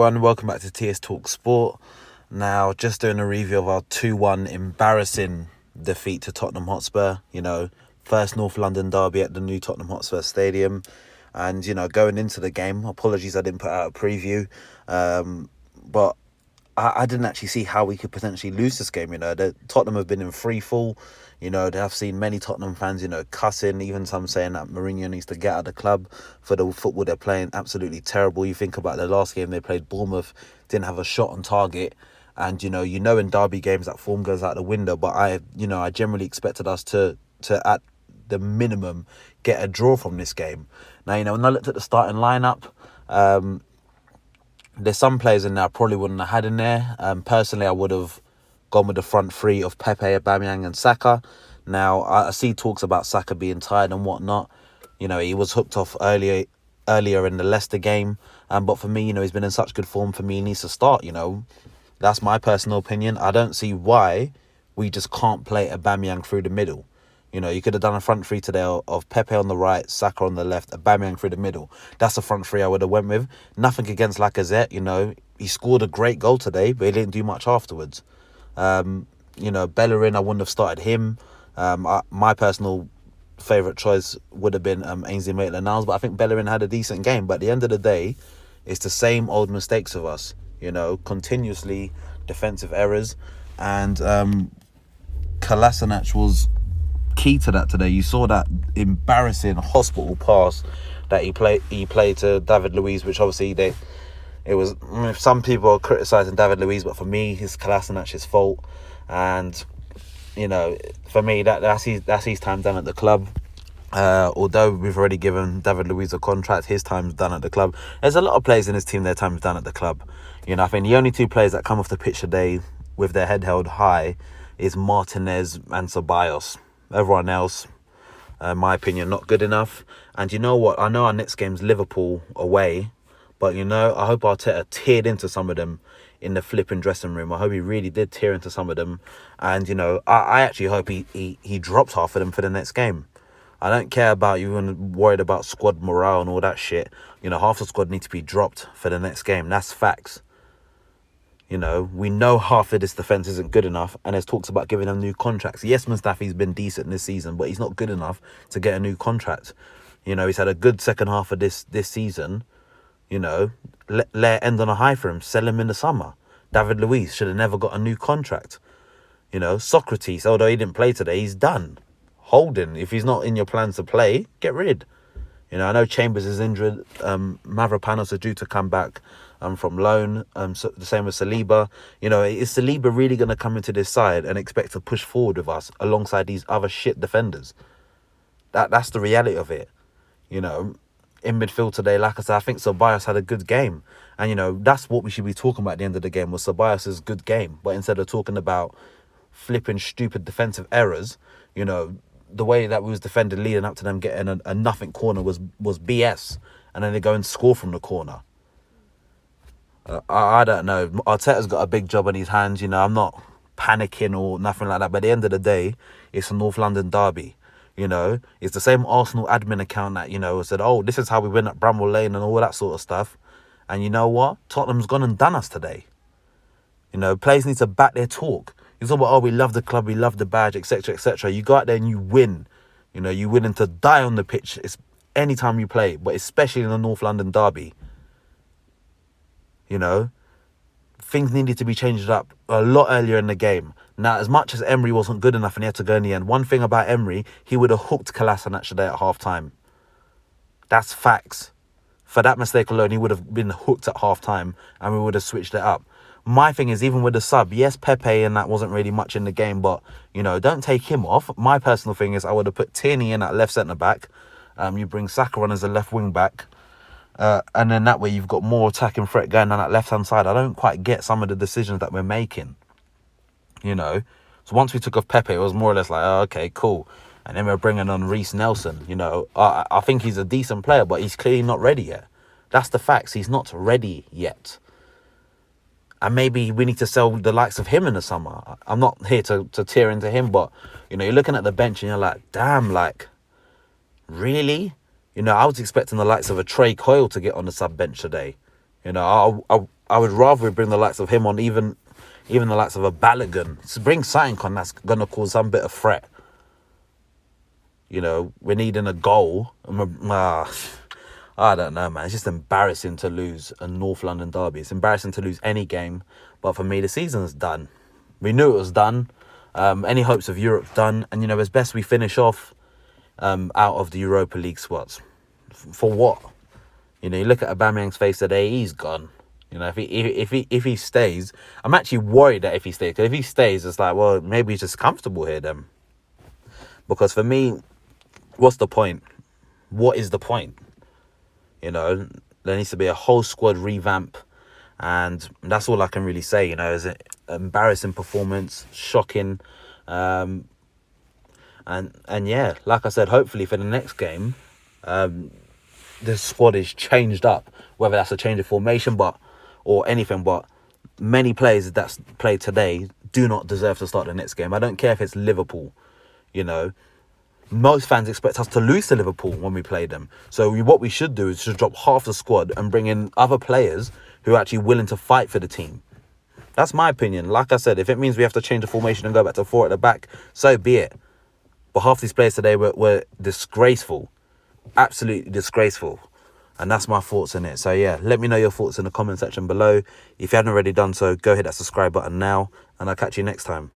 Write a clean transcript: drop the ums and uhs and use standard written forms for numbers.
Everyone, welcome back to TS Talk Sport. Now, just doing a review of our 2-1 embarrassing defeat to Tottenham Hotspur. First North London derby at the new Tottenham Hotspur Stadium. And, going into the game, apologies I didn't put out a preview. But I didn't actually see how we could potentially lose this game. Tottenham have been in free fall. I've seen many Tottenham fans, cussing, even some saying that Mourinho needs to get out of the club for the football they're playing. Absolutely terrible. You think about the last game they played, Bournemouth didn't have a shot on target. And, in derby games that form goes out the window. But I generally expected us to at the minimum, get a draw from this game. Now, when I looked at the starting lineup, there's some players in there I probably wouldn't have had in there. Personally, I would have gone with the front three of Pepe, Aubameyang and Saka. Now, I see talks about Saka being tired and whatnot. He was hooked off earlier in the Leicester game. But for me, he's been in such good form. For me, he needs to start, That's my personal opinion. I don't see why we just can't play Aubameyang through the middle. You could have done a front three today of Pepe on the right, Saka on the left, Aubameyang through the middle. That's the front three I would have went with. Nothing against Lacazette, He scored a great goal today, but he didn't do much afterwards. Bellerin, I wouldn't have started him. My personal favourite choice would have been Ainsley Maitland-Niles, but I think Bellerin had a decent game. But at the end of the day, it's the same old mistakes of us, continuously defensive errors. And Kolasinac was key to that today. You saw that embarrassing hospital pass that he played to David Luiz, which obviously some people are criticising David Luiz, but for me, it's Kolasinac's fault. And for me, that's his time done at the club. Although we've already given David Luiz a contract, his time's done at the club. There's a lot of players in his team, their time's done at the club. I think the only two players that come off the pitch today with their head held high is Martinez and Ceballos. Everyone else, in my opinion, not good enough. And you know what? I know our next game's Liverpool away, but I hope Arteta teared into some of them in the flipping dressing room. I hope he really did tear into some of them. And, I actually hope he drops half of them for the next game. I don't care about you and worried about squad morale and all that shit. Half the squad need to be dropped for the next game. That's facts. We know half of this defence isn't good enough, and there's talks about giving them new contracts. Yes, Mustafi's been decent this season, but he's not good enough to get a new contract. He's had a good second half of this season. Let it end on a high for him. Sell him in the summer. David Luiz should have never got a new contract. Socrates, although he didn't play today, he's done. Holding, if he's not in your plans to play, get rid. I know Chambers is injured. Mavropanos are due to come back from loan. So the same with Saliba. Is Saliba really going to come into this side and expect to push forward with us alongside these other shit defenders? That's the reality of it. In midfield today, like I said, I think Ceballos had a good game. And, that's what we should be talking about at the end of the game, was Ceballos' good game. But instead of talking about flipping stupid defensive errors, the way that we was defending leading up to them getting a nothing corner was BS. And then they go and score from the corner. I don't know. Arteta's got a big job on his hands. I'm not panicking or nothing like that. But at the end of the day, it's a North London derby. It's the same Arsenal admin account that, said, oh, this is how we win at Bramwell Lane and all that sort of stuff. And you know what? Tottenham's gone and done us today. Players need to back their talk. You talk about, oh, we love the club, we love the badge, etc., etc. You go out there and you win. You win and to die on the pitch. It's any time you play, but especially in the North London derby. Things needed to be changed up a lot earlier in the game. Now, as much as Emery wasn't good enough and he had to go in the end, one thing about Emery, he would have hooked Kolasinac today at half-time. That's facts. For that mistake alone, he would have been hooked at half-time and we would have switched it up. My thing is, even with the sub, yes, Pepe and that wasn't really much in the game, but, don't take him off. My personal thing is I would have put Tierney in at left centre-back. You bring Saka on as a left wing-back. And then that way you've got more attacking threat going down that left-hand side. I don't quite get some of the decisions that we're making. So once we took off Pepe, it was more or less like, oh, okay, cool. And then we're bringing on Reece Nelson. I think he's a decent player, but he's clearly not ready yet. That's the facts. He's not ready yet. And maybe we need to sell the likes of him in the summer. I'm not here to tear into him, but, you're looking at the bench and you're like, damn, really? I was expecting the likes of a Trey Coyle to get on the sub bench today. I I would rather we bring the likes of him on, even the likes of a Balogun. To bring something on that's gonna cause some bit of threat. You know, we're needing a goal. I don't know, man. It's just embarrassing to lose a North London derby. It's embarrassing to lose any game. But for me, the season's done. We knew it was done. Any hopes of Europe's done. And, you know, it's best we finish off out of the Europa League spots. For what? You know, you look at Aubameyang's face today, he's gone. You know, if he stays, I'm actually worried that if he stays. 'Cause if he stays, it's like, well, maybe he's just comfortable here then. Because for me, what's the point? What is the point? You know, there needs to be a whole squad revamp. And that's all I can really say, you know, is an embarrassing performance, shocking. And yeah, like I said, hopefully for the next game, the squad is changed up, whether that's a change of formation or anything. But many players that's played today do not deserve to start the next game. I don't care if it's Liverpool, you know. Most fans expect us to lose to Liverpool when we play them. So what we should do is just drop half the squad and bring in other players who are actually willing to fight for the team. That's my opinion. Like I said, if it means we have to change the formation and go back to 4 at the back, so be it. But half these players today were disgraceful. Absolutely disgraceful. And that's my thoughts on it. So yeah, let me know your thoughts in the comment section below. If you haven't already done so, go hit that subscribe button now. And I'll catch you next time.